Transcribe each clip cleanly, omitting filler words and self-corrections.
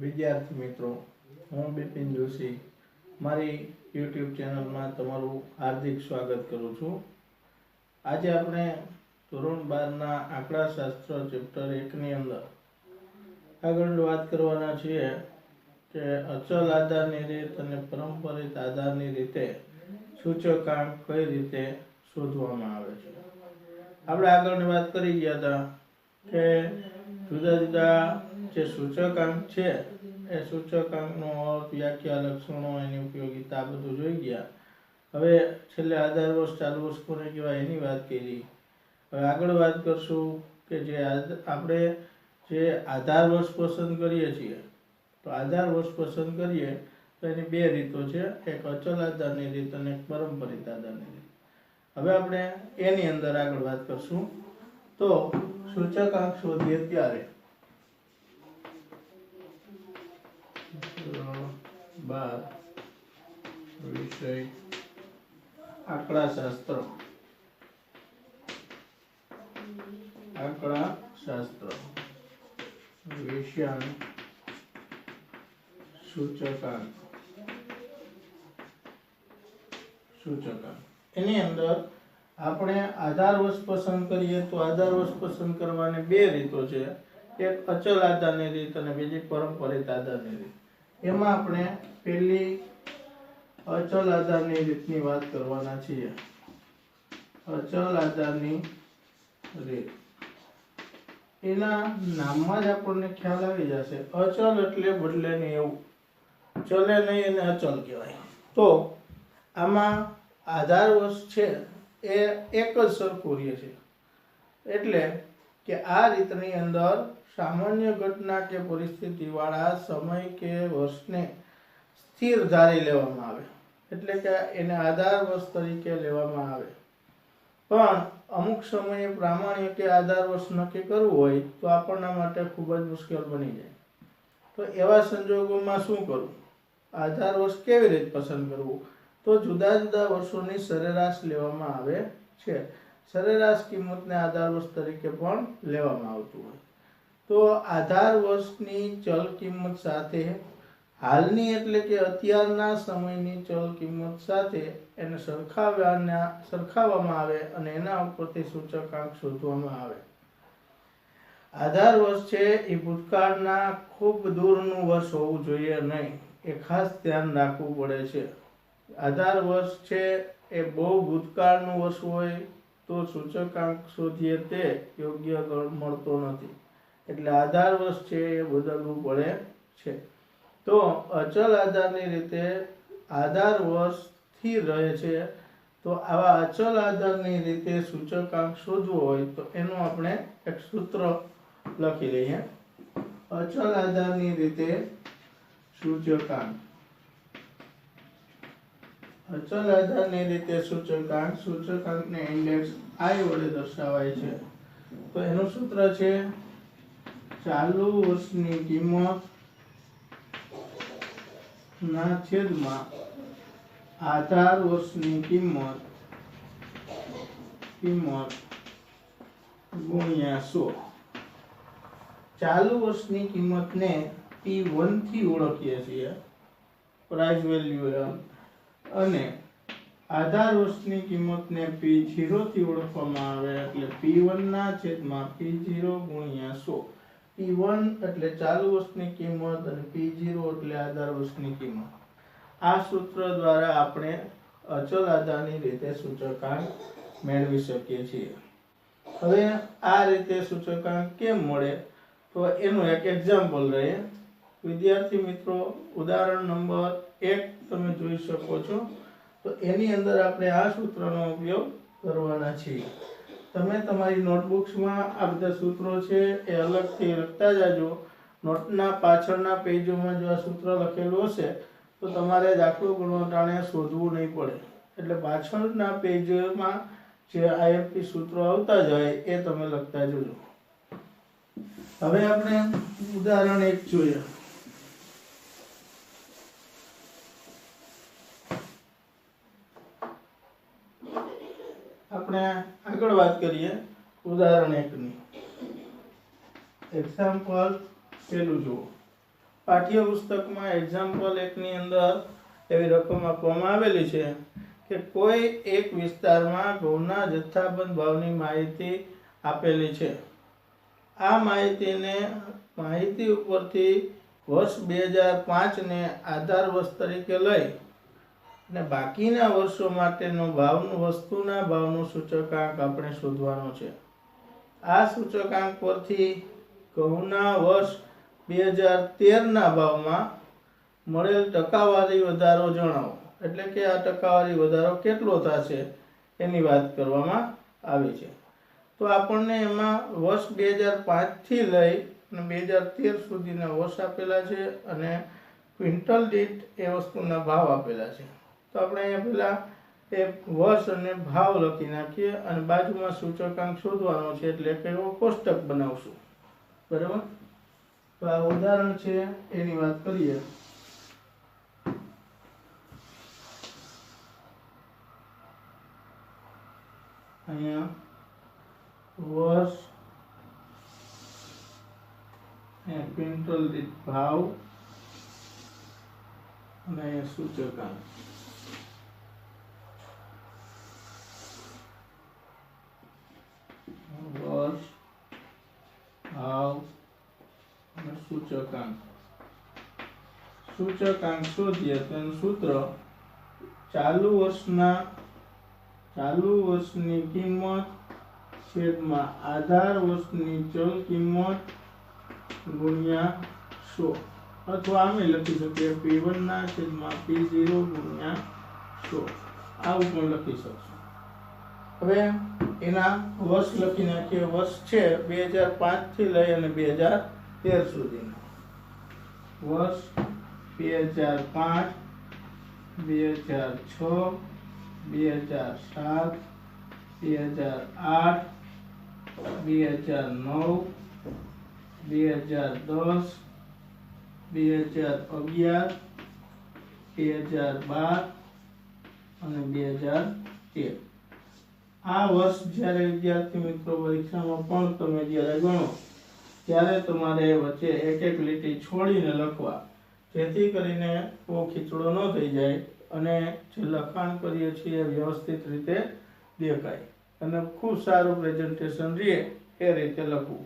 વિદ્યાર્થી મિત્રો, હું બિપિન જોશી મારી યુટ્યુબ ચેનલમાં તમારું હાર્દિક સ્વાગત કરું છું। આજે આપણે ધોરણ 12ના આંકડાશાસ્ત્ર ચેપ્ટર 1ની અંદર આગળ વાત કરવાના છીએ કે અચલ આધારની રીત અને પરંપરિત આધારની રીતે સૂચકાંક કઈ રીતે શોધવામાં આવે છે। આપણે આગળની વાત કરી ગયા હતા કે જુદા જુદા જે સૂચકાંક છે એ સૂચકાંકનો અર્થ, વ્યાખ્યા, લક્ષણો, એની ઉપયોગિતા બધું જોઈ ગયા। હવે છેલ્લે આધાર વર્ષ, ચાલુ વર્ષ કોને કહેવાય એની વાત કરી। હવે આગળ વાત કરશું કે જે આપણે જે આધાર વર્ષ પસંદ કરીએ છીએ તો આધાર વર્ષ પસંદ કરીએ તો એની બે રીતો છે, એક અચલ આધારની રીત અને એક પરંપરિત આધારની રીત। હવે આપણે એની અંદર આગળ વાત કરશું। તો સૂચકાંક શોધીએ ત્યારે 12 વિષય આંકડાશાસ્ત્ર વિષયાંક સૂચકાંક એની અંદર આપણે આધાર વર્ષ પસંદ કરીએ તો આધાર વર્ષ પસંદ કરવાની બે રીતો છે, એક અચલ આધારની રીત અને બીજી પરંપરિત આધારની રીત। એમાં આપણે પહેલી અચલ આધારની રીતની વાત કરવાના છીએ। અચલ આધારની રીત, એના નામમાં જ આપણને ખ્યાલ આવી જશે। અચલ એટલે બદલે નહીં એવું, ચલે નહીં એને અચલ કહેવાય। તો આમાં આધાર વર્ષ છે એ એક જ સરખું રહે છે, એટલે કે આ રીતની અંદર સામાન્ય ઘટના કે પરિસ્થિતિ વાળા સમય કે વર્ષને સ્થિર ધારી લેવામાં આવે, એટલે કે એને આધાર વર્ષ તરીકે લેવામાં આવે। પણ અમુક સમયે પ્રામાણિક કે આધાર વર્ષ નક્કી કરવું હોય તો આપણના માટે ખૂબ જ મુશ્કેલ બની જાય। તો એવા સંજોગોમાં શું કરવું, આધાર વર્ષ કેવી રીતે પસંદ કરવું? તો જુદા જુદા વર્ષોની સરેરાશ લેવામાં આવે છે। સરેરાશ કિંમતને આધાર વર્ષ તરીકે પણ લેવામાં આવતું હોય। તો આધાર વર્ષની ચલ કિંમત સાથે હાલની એટલે કે અત્યારના સમયની ચલ કિંમત સાથે એને સરખાવવામાં આવે અને એના ઉપરથી સૂચકાંક શોધવામાં આવે। આધાર વર્ષ છે એ ભૂતકાળના ખૂબ દૂરનું વર્ષ હોવું જોઈએ નહીં, એ ખાસ ધ્યાન રાખવું પડે છે। આધાર વર્ષ છે એ બહુ ભૂતકાળનું વર્ષ હોય તો સૂચકાંક શોધીએ તે યોગ્ય મળતો નથી, એટલે આધાર વર્ષ છે એ બદલવું પડે છે। તો અચલ આધારની રીતે આધાર વર્ષ સ્થિર રહે છે, તો આવા અચલ આધારની રીતે સૂચકાંક શોધવો હોય તો એનું આપણે એક સૂત્ર લખી લઈએ। અચલ આધારની રીતે સૂચકાંક, અચલ આધારની રીતે સૂચકાંકને ઇન્ડેક્સ I વડે દર્શાવાય છે। તો એનું સૂત્ર છે ચાલુ વર્ષની કિંમત ના છેદમાં આધાર વર્ષની કિંમત ગુણ્યા 100। ચાલુ વર્ષની કિંમતને P1 થી ઓળખીએ છીએ, પ્રાઇસ વેલ્યુ, અને આધાર વર્ષની કિંમતને P0 થી ઓળખવામાં આવે, એટલે P1 ના છેદમાં P0 ગુણ્યા 100। P1 એટલે ચાલુ વર્ષની કિંમત અને P0 એટલે આધાર વર્ષની કિંમત। આ સૂત્ર દ્વારા આપણે અચલ આધારની રીતે સૂચકાંક મેળવી શકીએ છીએ। હવે આ રીતે સૂચકાંક કેમ મળે તો એનું એક એક્ઝામ્પલ લઈએ। વિદ્યાર્થી મિત્રો, ઉદાહરણ નંબર 1 તમે જોઈ શકો છો। તો એની અંદર આપણે આ સૂત્રનો ઉપયોગ કરવાના છીએ। તમે તમારી નોટબુક્સમાં આ બધા સૂત્રો છે એ અલગથી લખતા જાજો। નોટના પાછળના પેજોમાં જો આ સૂત્ર લખેલું હશે તો તમારે દાખલો ગણવા ટાણે શોધવું નહીં પડે, એટલે પાછળના પેજમાં જે IFP સૂત્રો આવતા જાય એ તમે લખતા જજો। હવે આપણે ઉદાહરણ 1 જોઈએ। આપણે આગળ વાત કરીએ ઉદાહરણ 1 ની। એક્ઝામ્પલ પેલું જુઓ। પાઠ્યપુસ્તકમાં એક્ઝામ્પલ એકની અંદર એવી રકમ આપવામાં આવેલી છે કે કોઈ એક વિસ્તારમાં ઘઉંના જથ્થાબંધ ભાવની માહિતી આપેલી છે. આ માહિતી ઉપરથી વર્ષ 2005 ને આધાર વર્ષ તરીકે લઈ અને બાકીના વર્ષો માટેનો વસ્તુના ભાવનો સૂચકાંક આપણે શોધવાનો છે. આ સૂચકાંક પરથી ઘઉંના વર્ષ 2013ના ભાવમાં મળેલ ટકાવારી વધારો જણાવો. એટલે કે આ ટકાવારી વધારો કેટલો થશે એની વાત કરવામાં આવી છે. તો આપણને એમાં વર્ષ 2005 થી લઈ અને 2013 સુધીના વર્ષ આપેલા છે અને ક્વિન્ટલ દીઠ એ વસ્તુના ભાવ આપેલા છે. તો આપણે અહીંયા પહેલા એ વર્ષ અને ભાવ લખી નાખીએ અને બાજુમાં સૂચકાંક શોધવાનો છે એટલે કે એવો કોષ્ટક બનાવશું. બરાબર. તો આ ઉદાહરણ છે એની વાત કરીએ. અહીંયા વર્ષ ક્વિન્ટલ દીઠ ભાવ અને અહીંયા સૂચકાંક. વર્ષ ભાવ અને સૂચકાંક. સૂચકાંક શોધીએ તો એનું સૂત્ર ચાલુ વર્ષની કિંમત છેદમાં આધાર વર્ષની ચલ કિંમત ગુણ્યા 100, અથવા આમે લખી શકીએ P1 ના છેદમાં P0 ગુણ્યા 100. આવું પણ લખી શકશું. હવે એના વર્ષ લખી નાખીએ. વર્ષ છે 2005 થી લઈ અને 2013 સુધીના. વર્ષ 2005, 2006, 2007, 2008, 2009, 2010, 2011, 2012 અને 2013. આ વર્ષ જ્યારે વિદ્યાર્થી મિત્રો પરીક્ષામાં પણ તમે જ્યારે ગણો ત્યારે તમારે વચ્ચે એક એક લીટી છોડીને લખવા, જેથી કરીને બહુ ખીચડો ન થઈ જાય અને જે લખાણ કરીએ છીએ વ્યવસ્થિત રીતે દેખાય અને ખૂબ સારું પ્રેઝન્ટેશન રહે એ રીતે લખવું.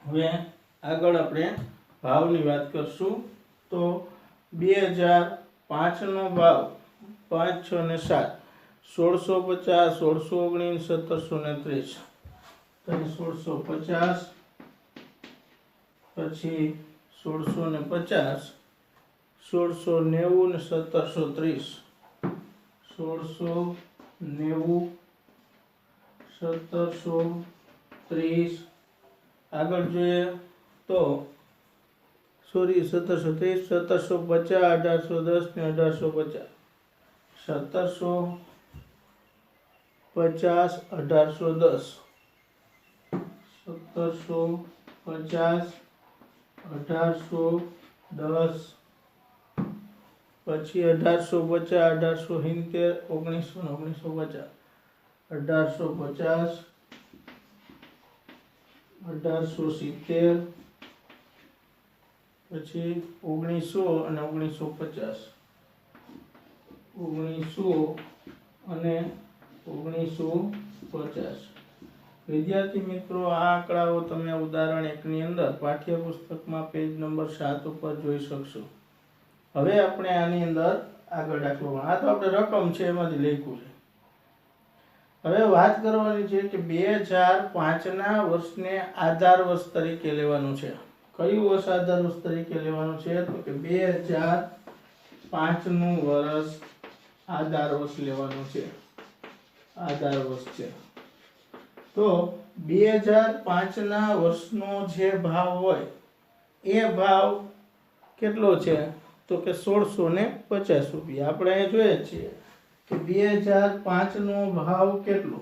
હવે આગળ આપણે ભાવની વાત કરશું. તો 2005 નો ભાવ 5, 6 ને 7 1650, 1619, 1730. પછી 1650, 1690 ને 1730. 1690, 1730. આગળ જોઈએ તો 1730, 1750, 1810 ને 1850. 1750, 1810. 1750, 1810. પછી 1850, 1870, 1950. 1850, 1870. પછી 1900 અને 1950. 1900 અને 1950. વિદ્યાર્થી મિત્રો, આ આંકડાઓ તમે ઉદાહરણ 1 ની અંદર પાઠ્યપુસ્તકમાં પેજ નંબર 7 ઉપર જોઈ શકશો. હવે આપણે આની અંદર આગળ દાખલો, આ તો આપણે રકમ છે એમાંથી લખ્યું છે. હવે વાત કરવાની છે કે 2005 ના વર્ષને આધાર વર્ષ તરીકે લેવાનું છે. કયું વર્ષ આધાર વર્ષ તરીકે લેવાનું છે? તો કે 2005 નું વર્ષ આધાર વર્ષ લેવાનું છે. આધાર વર્ષ છે. તો 2005 ના વર્ષનો જે ભાવ હોય એ ભાવ કેટલો છે? તો કે 1650 રૂપિયા. આપણે અહીં જોઈએ છીએ કે 2005 નો ભાવ કેટલો?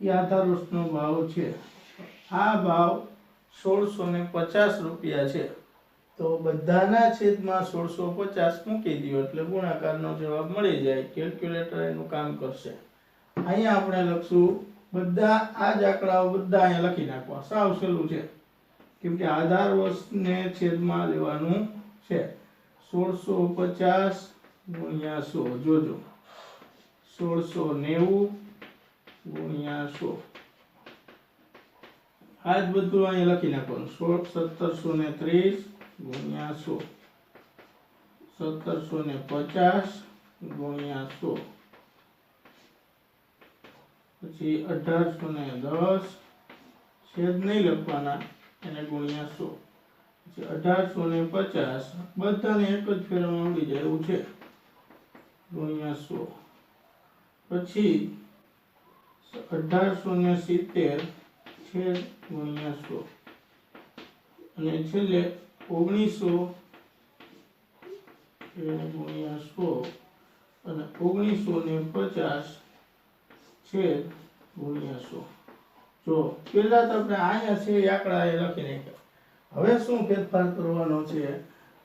એ આધાર વર્ષનો ભાવ છે. આ ભાવ 1650 રૂપિયા છે. તો બધાના છેદમાં 1650 મૂકી દો એટલે ગુણાકારનો જવાબ મળી જાય. કેલ્ક્યુલેટર એનું કામ કરશે. અહીંયા આપણે લખશું બધા આ જ આંકડાઓ બધા અહીંયા લખી નાખવા. સાવ સહેલું છે કેમ કે આધાર વર્ષને છેદમાં લેવાનું છે. 1650 ગુણ્યા 100 જોજો 1690 ગુણ્યા 100 આ જ બધું અહીંયા લખી નાખવાનું. 1730 ગુણ્યા 100 1750 ગુણ્યા 100 પછી 1810 છેદ નહીં લખવાના એને ગુણ્યા 100 પછી 1850 બધાને એક જ ફેરમાં ઉડી જાય એવું છે ગુણ્યા 100 પછી 1870 છેદ ગુણ્યા 100 અને છેલ્લે 1900 ગુણ્યા 100 અને 1950 છેદ ગુણ્યા 100. જો પેલા તો આપણે અહીંયા છે એ આંકડા એ લખી નાખ્યા. હવે શું ફેરફાર કરવાનો છે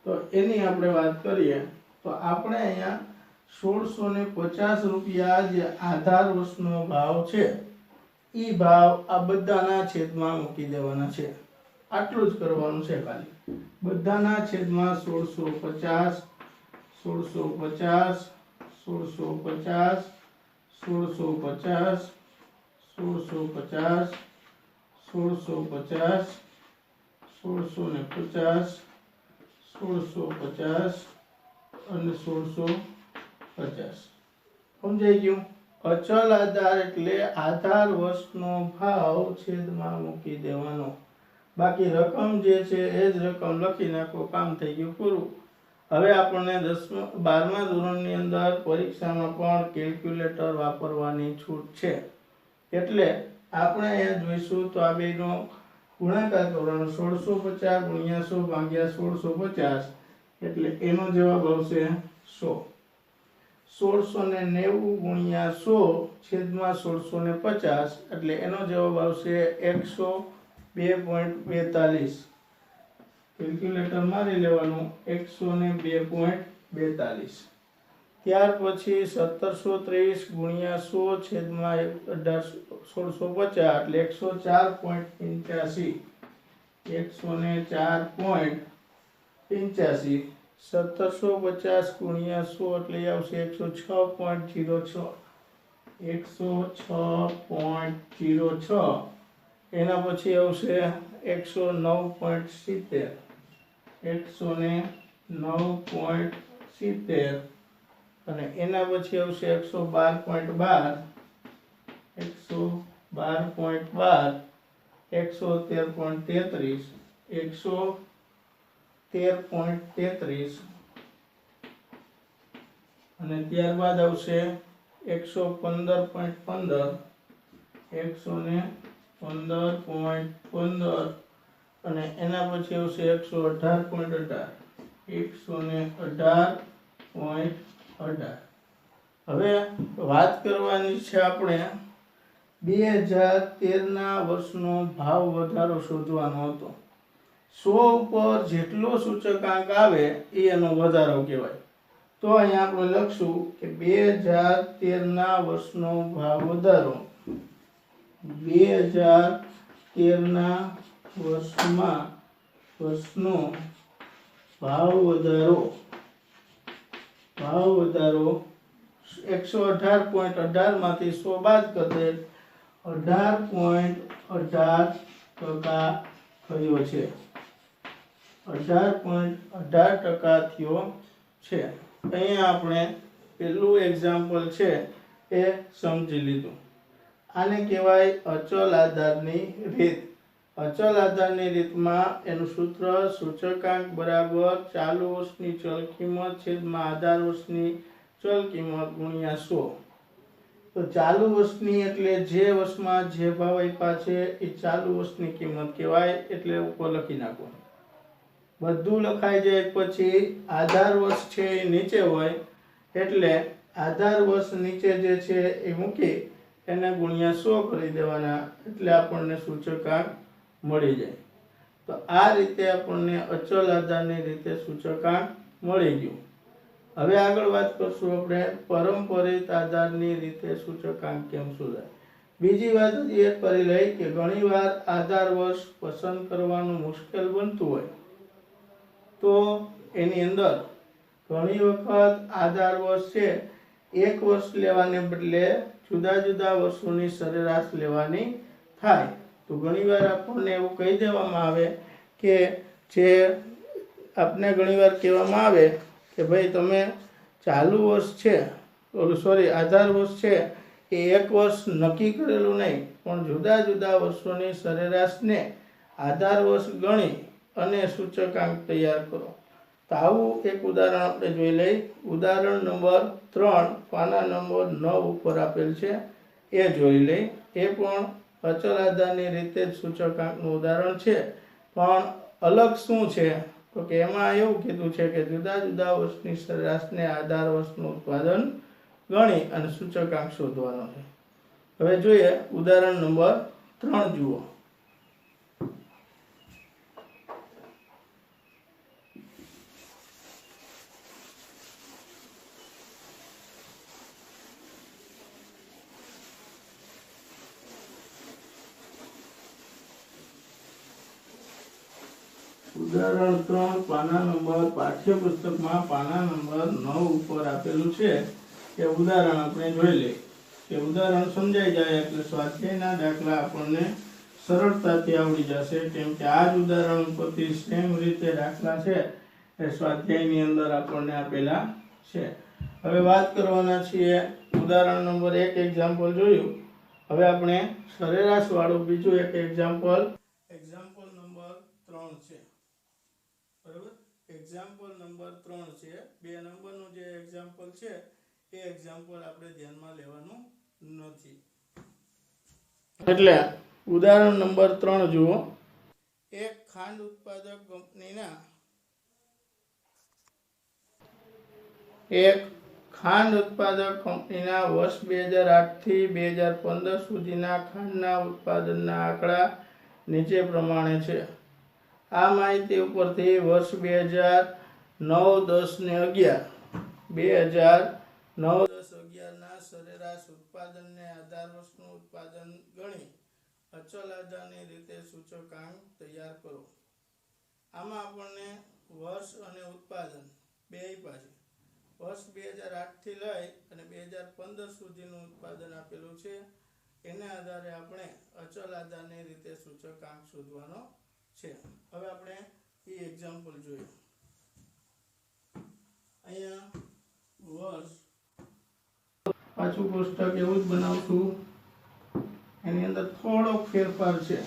તો એની આપણે વાત કરીએ તો આપણે અહીંયા 1650 રૂપિયા જે આધાર વર્ષનો ભાવ છે ઈ ભાવ આ બધાના છેદમાં મૂકી દેવાના છે. આટલું જ કરવાનું છે ખાલી. બધાના છેદમાં 1650 1650 1650 1650 1650 1650 1650 1650 અને 1650. સમજાઈ ગયું? અચલ આધાર એટલે આધાર વર્ષનો ભાવ છેદમાં મૂકી દેવાનો. બાકી રકમ જે છે એ જ રકમ લખી નાખો, કામ થઈ ગયું પૂરું. હવે આપણને 12મા ધોરણની અંદર પરીક્ષામાં પણ કેલ્ક્યુલેટર વાપરવાની છૂટ છે. એટલે આપણે અહીંયા જોઈશું તો આ બેનો ગુણાકાર કરવાનો. 1650 ગુણ્યા 100 ભાગ્યા 1650 એટલે એનો જવાબ આવશે 100. 1690 ગુણ્યા 100 છેદમાં 1650 એટલે એનો જવાબ આવશે 102.42. કેલ્ક્યુલેટર મારી લેવાનું 102.42. ત્યાર પછી 1730 ગુણ્યા 100 છેદમાં 1650 એટલે 104.85. 104.85. 1750 ગુણ્યા 100 એટલે આવશે 106.06. 106.06. એના પછી આવશે 109.70. 109.70 અને એના પછી આવશે 112.12. 112.12. 113.33. 113.33 અને ત્યારબાદ આવશે 115.15. 115.15 અને એના પછી આવશે 118.18. 118.18. હવે વાત કરવાની છે આપણે 2013 ના વર્ષનો ભાવ વધારો શોધવાનો હતો. 100 ઉપર જેટલો સૂચકાંક આવે એ એનો વધારો કહેવાય. તો અહીંયા આપણે લખશું કે 2013 ના વર્ષનો ભાવ વધારો. 2013 ના વર્ષનો ભાવ વધારો 118.18 માંથી 100 બાદ કરી 18.18% થયો છે. 18.18% થયો છે. અહીંયા આપણે પેલું એક્ઝામ્પલ છે એ સમજી લીધું. આને કહેવાય અચલ આધારની રીત. અચલ આધારની રીતમાં એનું સૂત્ર સૂચકાંક બરાબર ચાલુ વર્ષની ચલ કિંમત છેદમાં આધાર વર્ષની ચલ કિંમત ગુણ્યા 100. તો ચાલુ વર્ષની એટલે જે વર્ષમાં જે ભાવ આપ્યા છે એ ચાલુ વર્ષની કિંમત કહેવાય. એટલે ઉપર લખી નાખો. બધું લખાઈ જાય પછી આધાર વર્ષ છે એ નીચે હોય એટલે આધાર વર્ષ નીચે જે છે એ મૂકી એને ગુણ્યા 100 કરી દેવાના એટલે આપણને સૂચકાંક મળી જાય. તો આ રીતે આપણને અચલ આધારની રીતે સૂચકાંક મળી ગયું. હવે આગળ વાત કરશું આપણે પરંપરિત આધારની રીતે સૂચકાંક કેમ શોધાય. બીજી વાત એ કરી લઈ કે ઘણીવાર આધાર વર્ષ પસંદ કરવાનું મુશ્કેલ બનતું હોય તો એની અંદર ઘણી વખત આધાર વર્ષ છે એક વર્ષ લેવાને બદલે જુદા જુદા વર્ષોની સરેરાશ લેવાની થાય. તો ઘણીવાર આપણને એવું કહી દેવામાં આવે કે જે આપને ઘણીવાર કહેવામાં આવે કે ભાઈ તમે ચાલુ વર્ષ છે આધાર વર્ષ છે એ એક વર્ષ નક્કી કરેલું નહીં પણ જુદા જુદા વર્ષોની સરેરાશને આધાર વર્ષ ગણી અને સૂચકાંક તૈયાર કરો. તો આવું એક ઉદાહરણ આપણે જોઈ લઈ. ઉદાહરણ નંબર 3 પાના નંબર 9 ઉપર આપેલ છે એ જોઈ લઈ. એ પણ અચલ આધારની રીતે જ સૂચકાંકનું ઉદાહરણ છે પણ અલગ શું છે તો કે એમાં એવું કીધું છે કે જુદા જુદા વર્ષની સરેરાશને આધાર વર્ષનું ઉત્પાદન ગણી અને સૂચકાંક શોધવાનો છે. હવે જોઈએ ઉદાહરણ નંબર 3 જુઓ. ઉદાહરણ 3 પાના નંબર પાઠ્યપુસ્તકમાં પાના નંબર 9 ઉપર આપેલું છે એ ઉદાહરણ આપણે જોઈ લઈએ. કે ઉદાહરણ સમજાઈ જાય એટલે સ્વાધ્યાયના દાખલા આપણને સરળતાથી આવડી જશે કેમ કે આ જ ઉદાહરણ ઉપરથી સેમ રીતે દાખલા છે એ સ્વાધ્યાયની અંદર આપણને આપેલા છે. હવે વાત કરવાના છીએ ઉદાહરણ નંબર 1 એક્ઝામ્પલ જોયું. હવે આપણે સરેરાશ વાળું બીજું એક એક્ઝામ્પલ નંબર 3 છે. બરાબર, એક્ઝામ્પલ નંબર 3 છે. 2 નંબરનું જે એક્ઝામ્પલ છે એ એક્ઝામ્પલ આપણે ધ્યાનમાં લેવાનું નથી. એટલે ઉદાહરણ નંબર 3 જુઓ. એક ખાંડ ઉત્પાદક કંપનીના વર્ષ 2008 થી 2015 સુધીના ખાંડના ઉત્પાદનના આંકડા નીચે પ્રમાણે છે. આ માહિતી ઉપરથી વર્ષ 2009-10 ને 2009-10-11 ના સરેરાશ ઉત્પાદનને આધાર વર્ષનું ઉત્પાદન ગણી અચલ આધારની રીતે સૂચકાંક તૈયાર કરો. આમાં આપણને વર્ષ અને ઉત્પાદન બે આપ્યા છે. વર્ષ 2008 થી લઈ અને 2015 સુધીનું ઉત્પાદન આપેલું છે. એને આધારે આપણે અચલ આધારની રીતે સૂચકાંક શોધવાનો છે. હવે આપણે એ એક્ઝામ્પલ જોઈએ. અહીંયા વર્ષ પાછું કોષ્ટક એવું જ બનાવશું. એની અંદર થોડોક ફેરફાર છે.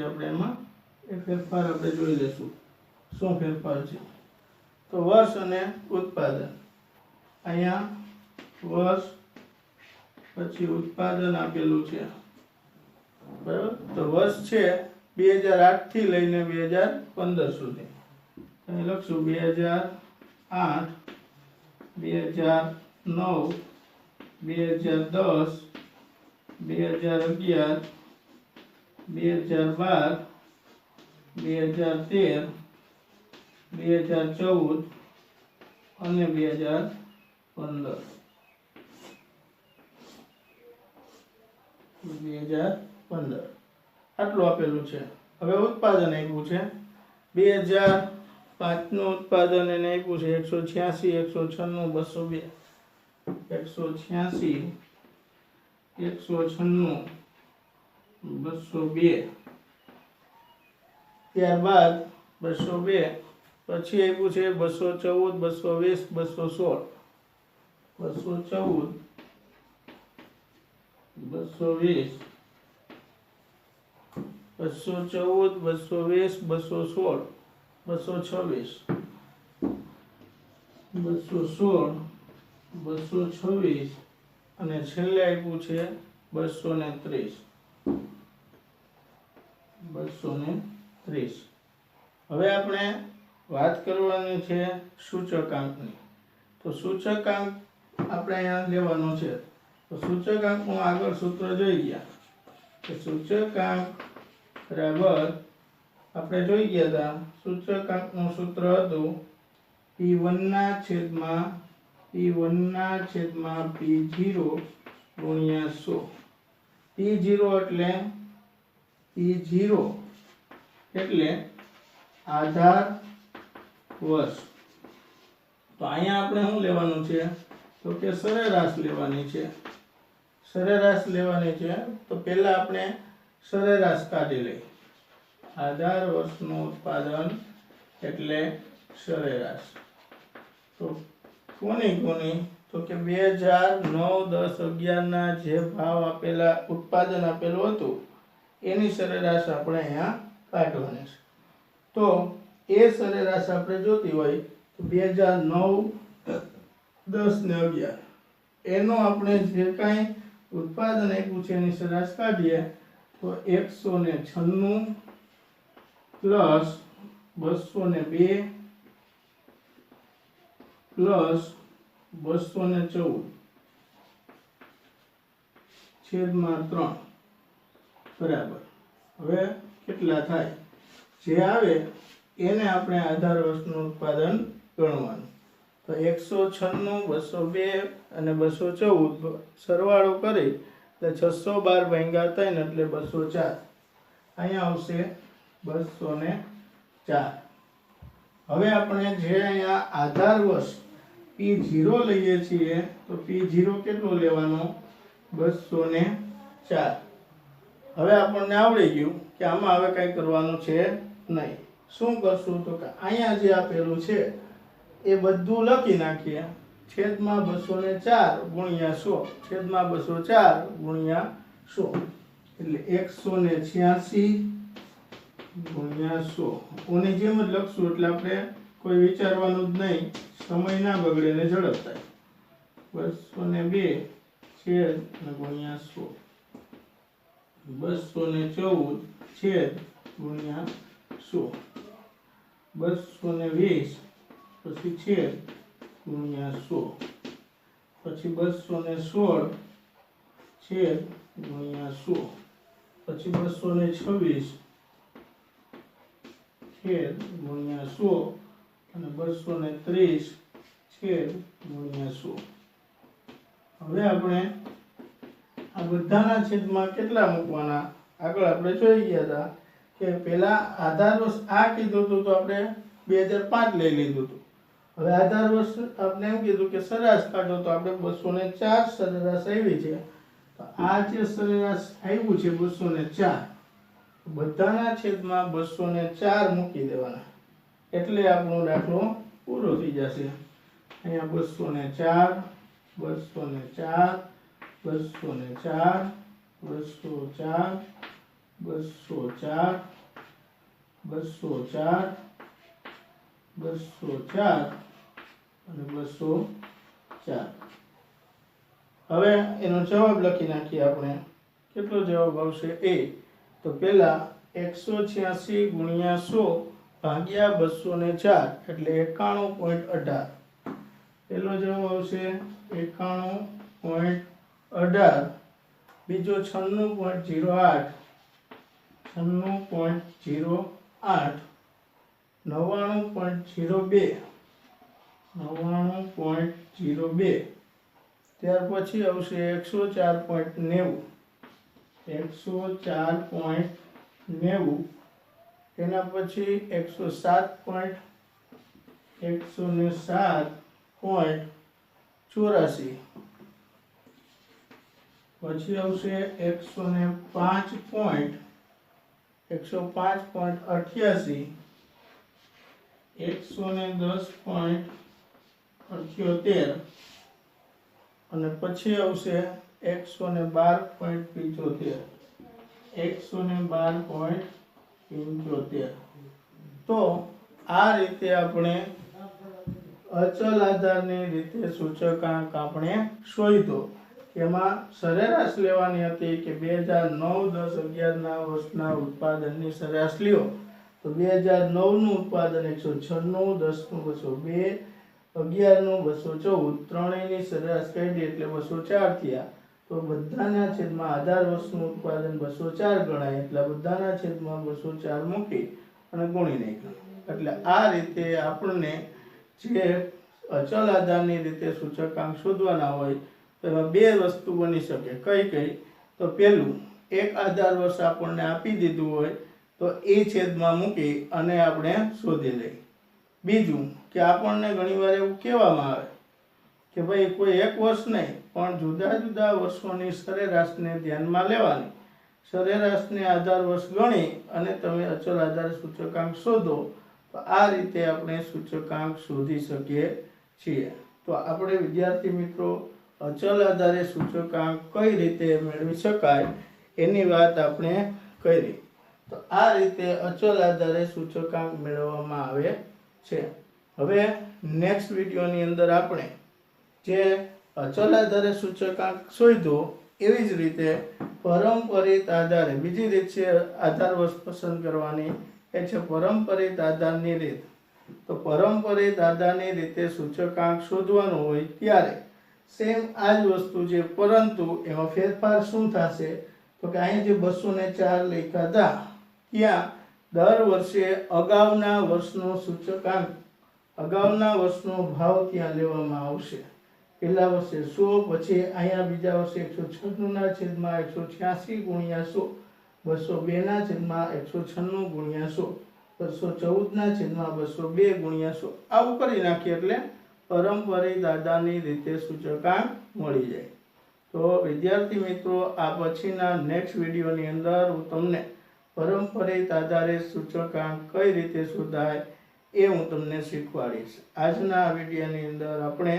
આપણે એમાં એ ફેરફાર આપણે જોઈ લેશું. શું ફેરફાર છે તો વર્ષ અને ઉત્પાદન. અહીંયા વર્ષ પછી ઉત્પાદન આપેલું છે. બરાબર, તો વર્ષ છે 2008 થી લઈને 2015 સુધી. અહીં લખશું 2008, 2009, 2010, 2011, 2012, 2013, 2014 અને 2015. 2015 આટલું આપેલું છે. હવે ઉત્પાદન આપ્યું છે 2005 નું ઉત્પાદન એને આપ્યું છે 186, 196, 202, 186, 196, 202. ત્યારબાદ 202 પછી આપ્યું છે 214, 220, 216, 214, 220, 214, 220, 220, 226, 226 અને છેલ્લે આપ્યું છે 230. હવે આપણે વાત કરવાની છે સૂચકાંકની. તો સૂચકાંક આપણે અહીંયા લેવાનો છે. તો સૂચકાંકનું આગળ સૂત્ર જોઈ ગયા કે સૂચકાંક બરાબર આપણે જોઈ ગયા હતા. સૂચકાંકનું સૂત્ર હતું P1 ના છેદમાં P0 ગુણ્યા 100. P0 એટલે આધાર વર્ષ. તો અહીંયા આપણે શું લેવાનું છે? તો કે સરેરાશ લેવાની છે. સરેરાશ લેવાની છે. તો પહેલા આપણે સરેરાશ કાઢી લઈએ. આધાર વર્ષનું ઉત્પાદન એટલે સરેરાશ. તો કોની તો કે 2009, 10, 11 ના જે ભાવ આપેલા ઉત્પાદન આપેલું હતું એની સરેરાશ આપણે અહીંયા કાઢવાની છે. તો એ સરેરાશ આપણે જોતી હોય તો 2009, 10 ને 11 એનો આપણે જે કાંઈ ઉત્પાદન આપ્યું છે એની સરેરાશ કાઢીએ તો 196 પ્લસ 202 પ્લસ 214 છેદમાં 3 બરાબર. હવે કેટલા થાય? જે આવે એને આપણે આધાર વર્ષનું ઉત્પાદન ગણવાનું. તો 196, 202 અને 214 સરવાળો કરી એટલે 612 ભાગ્યા 3 એટલે 204. અહીંયા આવશે 204. હવે આપણે જે અહીંયા આધાર વર્ષ P0 લઈએ છીએ તો P0 કેટલો લેવાનો? 204. હવે આપણને આવડી ગયું કે આમાં હવે કંઈ કરવાનું છે નહીં. શું કરશું? તો કે અહીંયા જે આપેલું છે એ બધું લખી નાખીએ. છેદમાં 204 ગુણ્યા 100 છેદમાં 204 ગુણ્યા 100 એટલે 186 ગુણ્યા 100. ઓની જેમ જ લખશું એટલે આપણે કોઈ વિચારવાનું જ નહીં, સમય ના બગડે ને ઝડપ થાય. 202 છેદ ગુણ્યા 100 214 છેદ ગુણ્યા 100 220 પછી છેદ ગુણ્યા 100 પછી 216 છેદ ગુણ્યા 100 પછી 226 છેદ ગુણ્યા 100 અને 230 છેદ ગુણ્યા 100. હવે આપણે આ બધાના છેદમાં કેટલા મૂકવાના? આગળ આપણે જોઈ ગયા હતા કે પહેલા આધાર વર્ષ આ કીધું હતું તો આપણે 2005 લઈ લીધું હતું. હવે આધાર વર્ષ આપણે એમ કીધું કે સરેરાશ કાઢો તો આપણે 204 સરેરાશ આવી છે. તો આ જે સરેરાશ આવ્યું છે 204 બધાના છેદમાં 204 મૂકી દેવાના એટલે આપણો દાખલો પૂરો થઈ જશે. અહીંયા 204 204 204 204 204 204 204 અને 204. હવે એનો જવાબ લખી નાખીએ આપણે. કેટલો જવાબ આવશે? એ તો પહેલા 186 ગુણ્યા 100 ભાગ્યા 204 એટલે 91.18. પહેલો જવાબ આવશે 91.18. બીજો 96.08 96.08 99.02 99.02. ત્યાર પછી આવશે 104.90 104.90. તેના પછી 107.84. પછી આવશે 105.88 110.78 અને પછી આવશે 112.75 112.75. તો આ રીતે આપણે અચલ આધારની રીતે સૂચકાંક આપણે શોધ્યો. એમાં સરેરાશ લેવાની હતી કે 2009, 10, 11 ના વર્ષના ઉત્પાદનની સરેરાશ લ્યો તો 2009નું ઉત્પાદન 196, 10નું 202, 11નું 214, ત્રણેયની સરેરાશ કાઢી એટલે 204 થયા. તો બધાના છેદમાં આધાર વર્ષનું ઉત્પાદન 204 ગણાય એટલે બધાના છેદમાં 204 મૂકી અને ગુણી નાખ્યું. એટલે આ રીતે આપણને જે અચલ આધારની રીતે સૂચકાંક શોધવાના હોય તો એમાં બે વસ્તુ બની શકે. કઈ તો પહેલું, એક આધાર વર્ષ આપણને આપી દીધું હોય તો એ છેદમાં મૂકી અને આપણે શોધી લઈએ. બીજું કે આપણને ઘણીવાર એવું કહેવામાં આવે કે ભાઈ કોઈ એક વર્ષ નહીં પણ જુદા જુદા વર્ષોની સરેરાશને ધ્યાનમાં લેવાની, સરેરાશને આધાર વર્ષ ગણી અને તમે અચલ આધાર સૂચકાંક શોધો. તો આ રીતે આપણે સૂચકાંક શોધી શકીએ છીએ. તો આપણે વિદ્યાર્થી મિત્રો અચલ આધારે સૂચકાંક કઈ રીતે મેળવી શકાય એની વાત આપણે કરી. તો આ રીતે અચલ આધારે સૂચકાંક મેળવવામાં આવે છે. હવે નેક્સ્ટ વિડીયોની અંદર આપણે જે અચલ આધારે સૂચકાંક શોધ્યો એવી જ રીતે પરંપરિત આધારે બીજી રીત છે આધાર વર્ષ પસંદ કરવાની, એ છે પરંપરિત આધારની રીત. તો પરંપરિત આધારની રીતે સૂચકાંક શોધવાનું હોય ત્યારે સેમ આ જ વસ્તુ છે, પરંતુ એમાં ફેરફાર શું થશે તો કે અહીં જે 204 લખ્યા હતા ત્યાં દર વર્ષે અગાઉના વર્ષનો સૂચકાંક, અગાઉના વર્ષનો ભાવ ત્યાં લેવામાં આવશે. પહેલા વર્ષે 100, પછી અહીંયા બીજા વર્ષે 196 ના છેદમાં 186 ગુણ્યા 100, 202 ના છેદમાં 196 ગુણ્યા 100, 214 ના છેદમાં 202 ગુણ્યા 100. આવું કરી નાખીએ એટલે પરંપરિત આધારની રીતે સૂચકાંક મળી જાય. તો વિદ્યાર્થી મિત્રો આ પછીના નેક્સ્ટ વિડીયોની અંદર હું તમને પરંપરિત આધારે સૂચકાંક કઈ રીતે શોધાય એ હું તમને શીખવાડીશ. આજના વિડીયોની અંદર આપણે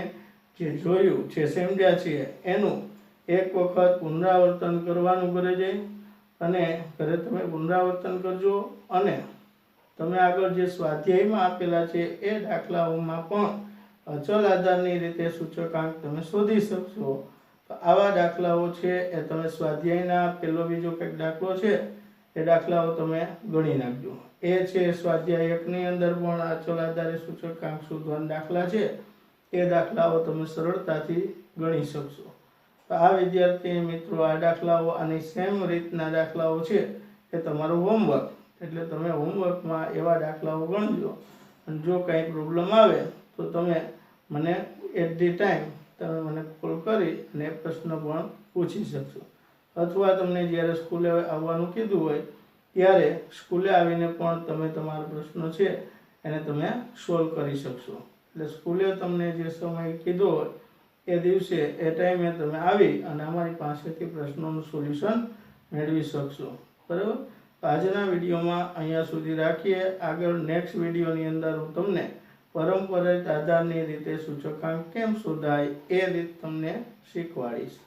જે જોયું છે, સમજ્યા છીએ, એનું એક વખત પુનરાવર્તન કરવાનું ઘરે જઈ અને ઘરે તમે પુનરાવર્તન કરજો અને તમે આગળ જે સ્વાધ્યાયમાં આપેલા છે એ દાખલાઓમાં પણ અચલ આધારની રીતે સૂચકાંક તમે શોધી શકશો. તો આવા દાખલાઓ છે એ તમે સ્વાધ્યાયના પહેલો બીજો કંઈક દાખલો છે એ દાખલાઓ તમે ગણી નાખજો. એ છે સ્વાધ્યાય 1 ની અંદર પણ અચલ આધારે સૂચકાંક શોધવાના દાખલા છે, એ દાખલાઓ તમે સરળતાથી ગણી શકશો. તો આ વિદ્યાર્થી મિત્રો આ દાખલાઓ આની સેમ રીતના દાખલાઓ છે એ તમારું હોમવર્ક, એટલે તમે હોમવર્કમાં એવા દાખલાઓ ગણજો અને જો કંઈ પ્રોબ્લેમ આવે તો તમે મને એટ ધી ટાઈમ તમે મને કોલ કરી અને પ્રશ્ન પણ પૂછી શકશો. અથવા તમને જ્યારે સ્કૂલે આવવાનું કીધું હોય ત્યારે સ્કૂલે આવીને પણ તમે તમારા પ્રશ્નો છે એને તમે સોલ્વ કરી શકશો. એટલે સ્કૂલે તમને જે સમય કીધો હોય એ દિવસે એ ટાઈમે તમે આવી અને અમારી પાસેથી પ્રશ્નોનું સોલ્યુશન મેળવી શકશો. બરાબર? તો આજના વિડીયોમાં અહીંયા સુધી રાખીએ. આગળ નેક્સ્ટ વિડીયોની અંદર હું તમને પરંપરિત આધારની રીતે સૂચકાંક કેમ શોધાય એ રીત તમને શીખવાડીશ.